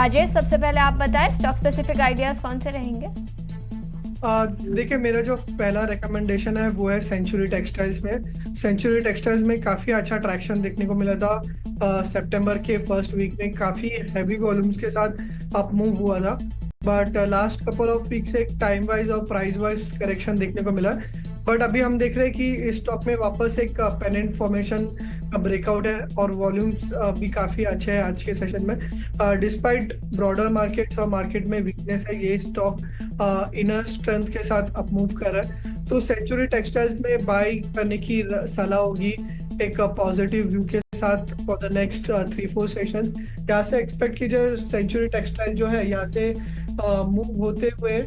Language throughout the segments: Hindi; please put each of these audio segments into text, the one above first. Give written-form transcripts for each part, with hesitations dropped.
राजेश, सबसे पहले आप बताएं स्टॉक स्पेसिफिक आइडियाज कौन से रहेंगे? देखिए, मेरा जो पहला रिकमेंडेशन है वो है सेंचुरी टेक्सटाइल्स में। सेंचुरी टेक्सटाइल्स में काफ़ी अच्छा ट्रैक्शन देखने को मिला था। सितंबर के फर्स्ट वीक में काफ़ी हैवी वॉल्यूम्स के साथ अप मूव हुआ था, but last couple of week से एक टाइम वाइज और प्राइस वाइज करेक्शन देखने को मिला। बट अभी हम देख रहे हैं कि इस स्टॉक में वापस एक पेनेंट फॉर्मेशन का ब्रेकआउट है और वॉल्यूम्स भी काफ़ी अच्छे हैं आज के सेशन में। डिस्पाइट ब्रॉडर मार्केट्स और मार्केट में वीकनेस है, ये स्टॉक इनर स्ट्रेंथ के साथ अप मूव कर रहा है। तो सेंचुरी टेक्सटाइल्स में बाय करने की सलाह होगी एक पॉजिटिव व्यू के साथ फॉर द नेक्स्ट 3-4 सेशन। यहाँ से एक्सपेक्ट कीजिए सेंचुरी टेक्सटाइल जो है यहाँ से मूव होते हुए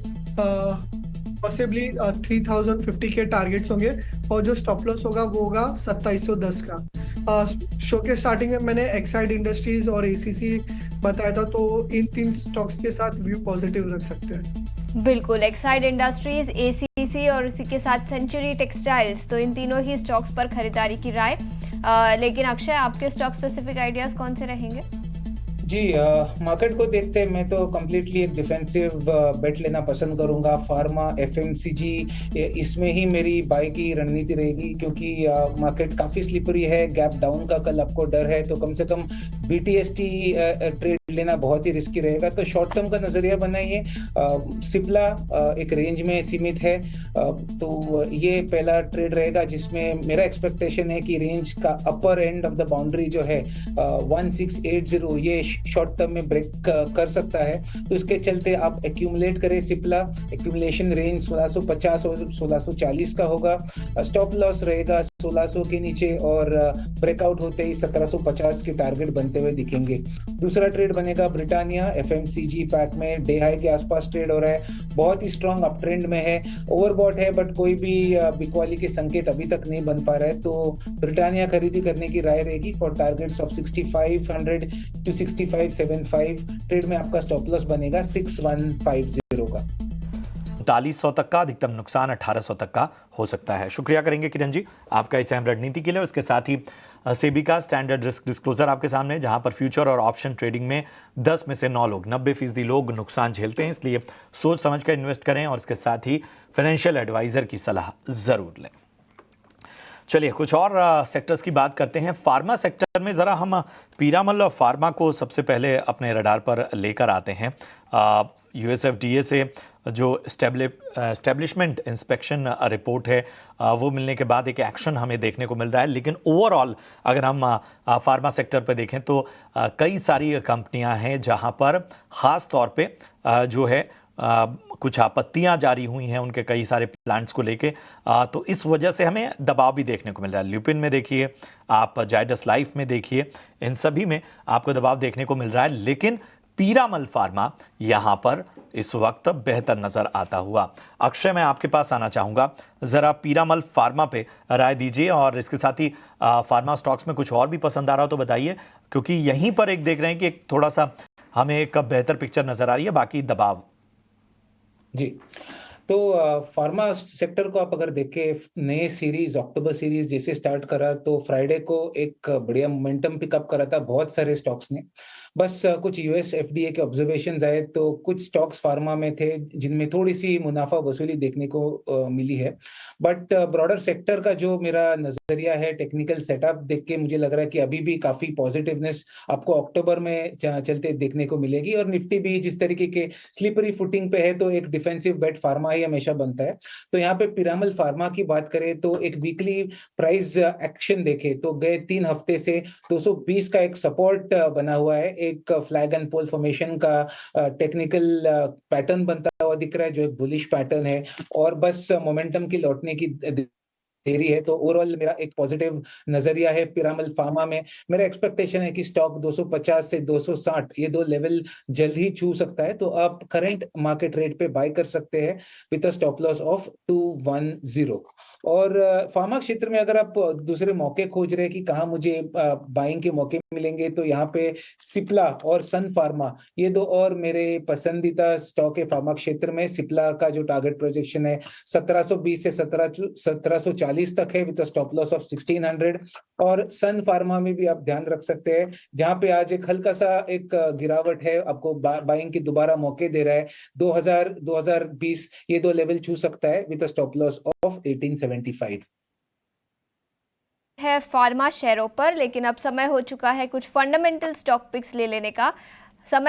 पॉसिबली 3050 के टारगेट्स होंगे, और जो स्टॉप लॉस होगा वो होगा 2710 का। शो के स्टार्टिंग में मैंने एक्साइड इंडस्ट्रीज और एसीसी बताया था, तो इन 3 स्टॉक्स के साथ व्यू पॉजिटिव रख सकते हैं। बिल्कुल, एक्साइड इंडस्ट्रीज, एसीसी और इसी के साथ सेंचुरी टेक्सटाइल्स, तो इन तीनों ही स्टॉक्स पर खरीदारी की राय। लेकिन अक्षय, आपके स्टॉक स्पेसिफिक आइडियाज कौन से रहेंगे? जी, मार्केट को देखते मैं तो कम्प्लीटली एक डिफेंसिव बेट लेना पसंद करूंगा। फार्मा, एफएमसीजी, इसमें ही मेरी बाय की रणनीति रहेगी, क्योंकि मार्केट काफी स्लिपरी है। गैप डाउन का कल आपको डर है, तो कम से कम बीटीएसटी ट्रेड लेना बहुत ही रिस्की रहेगा। तो शॉर्ट टर्म का नजरिया बनाइए। सिप्ला एक रेंज में सीमित है, तो ये पहला ट्रेड रहेगा जिसमें मेरा एक्सपेक्टेशन है कि रेंज का अपर एंड ऑफ द बाउंड्री जो है 1680, ये शॉर्ट टर्म में ब्रेक कर सकता है। तो इसके चलते आप एक्यूमुलेट करें सिप्ला। एक्यूमुलेशन रेंज 1650 और 1640 का होगा। स्टॉप लॉस रहेगा 1600 के नीचे, और ब्रेकआउट होते ही 1750 के टारगेट बनते हुए दिखेंगे। दूसरा ट्रेड बनेगा ब्रिटानिया। एफएमसीजी पैक में डे हाई के आसपास ट्रेड हो रहा है, बहुत ही स्ट्रॉन्ग अप ट्रेंड में है। ओवरबॉट है, बट कोई भी बिकवाली के संकेत अभी तक नहीं बन पा रहा है, तो ब्रिटानिया खरीदी करने की राय रहेगी for targets of 6500 to 6575। Trade में आपका स्टॉप लॉस बनेगा 6150 का। 3900 तक का अधिकतम नुकसान 1800 तक का हो सकता है। शुक्रिया करेंगे किरण जी आपका इस अहम रणनीति के लिए। उसके साथ ही सेबी का स्टैंडर्ड रिस्क डिस्क्लोजर आपके सामने, जहां पर फ्यूचर और ऑप्शन ट्रेडिंग में 10 में से 9 लोग 90% लोग नुकसान झेलते हैं, इसलिए सोच समझ कर इन्वेस्ट करें और इसके साथ ही फाइनेंशियल एडवाइजर की सलाह जरूर लें। चलिए कुछ और सेक्टर्स की बात करते हैं। फार्मा सेक्टर में ज़रा हम पीरामल और फार्मा को सबसे पहले अपने रडार पर लेकर आते हैं। यूएसएफडीए से जो एस्टेब्लिशमेंट इंस्पेक्शन रिपोर्ट है वो मिलने के बाद एक एक्शन हमें देखने को मिल रहा है, लेकिन ओवरऑल अगर हम फार्मा सेक्टर पर देखें तो कई सारी कंपनियां हैं जहां पर ख़ास तौर पे जो है कुछ आपत्तियां जारी हुई हैं उनके कई सारे प्लांट्स को लेके, तो इस वजह से हमें दबाव भी देखने को मिल रहा है। ल्यूपिन में देखिए, आप जायडस लाइफ में देखिए, इन सभी में आपको दबाव देखने को मिल रहा है। लेकिन पीरामल फार्मा यहां पर इस वक्त बेहतर नजर आता हुआ। अक्षय, मैं आपके पास आना चाहूंगा, जरा पीरामल फार्मा पे राय दीजिए, और इसके साथ ही फार्मा स्टॉक्स में कुछ और भी पसंद आ रहा हो तो बताइए, क्योंकि यहीं पर एक देख रहे हैं कि एक थोड़ा सा हमें एक बेहतर पिक्चर नजर आ रही है, बाकी दबाव। जी, तो फार्मा सेक्टर को आप अगर देखें, नए सीरीज अक्टूबर सीरीज जैसे स्टार्ट करा तो फ्राइडे को एक बढ़िया मोमेंटम पिकअप करा था बहुत सारे स्टॉक्स ने। बस कुछ यूएस एफडीए के ऑब्जर्वेशंस आए तो कुछ स्टॉक्स फार्मा में थे जिनमें थोड़ी सी मुनाफा वसूली देखने को मिली है। बट ब्रॉडर सेक्टर का जो मेरा नजरिया है, टेक्निकल सेटअप देख के मुझे लग रहा है कि अभी भी काफी पॉजिटिवनेस आपको अक्टूबर में चलते देखने को मिलेगी। और निफ्टी भी जिस तरीके के स्लिपरी फुटिंग पे है, तो एक डिफेंसिव बेट फार्मा ही हमेशा बनता है। तो यहाँ पे पिरामल फार्मा की बात करें तो एक वीकली प्राइस एक्शन देखे तो गए 3 हफ्ते से 220 का एक सपोर्ट बना हुआ है, एक फ्लैग एंड पोल फॉर्मेशन का टेक्निकल पैटर्न बनता हुआ दिख रहा है, जो एक बुलिश पैटर्न है, और बस मोमेंटम की लौटने की देरी है। तो ओवरऑल मेरा एक पॉजिटिव नजरिया है पिरामल फार्मा में। मेरा एक्सपेक्टेशन है कि स्टॉक 250 से 260 ये 2 लेवल जल्द ही छू सकता है, तो आप करंट मार्केट रेट पे बाय कर सकते हैं with a stop loss of 210। और फार्मा क्षेत्र में अगर आप दूसरे मौके खोज रहे हैं कि कहाँ मुझे बाइंग के मौके मिलेंगे, तो यहाँ पे सिप्ला और सन फार्मा ये 2 और मेरे पसंदीदा स्टॉक है फार्मा क्षेत्र में। सिप्ला का जो टारगेट प्रोजेक्शन है 1720 से 1740 1840 तक है विद स्टॉप लॉस ऑफ 1600। और सन फार्मा में भी आप ध्यान रख सकते हैं, जहां पे आज एक हल्का सा एक गिरावट है, आपको बाइंग की दोबारा मौके दे रहा है। 2020 ये दो लेवल छू सकता है विद स्टॉप लॉस ऑफ 1875। है फार्मा शेयरों पर, लेकिन अब समय हो चुका है कुछ फंडामेंटल स्टॉक पिक्स ले लेने का। समय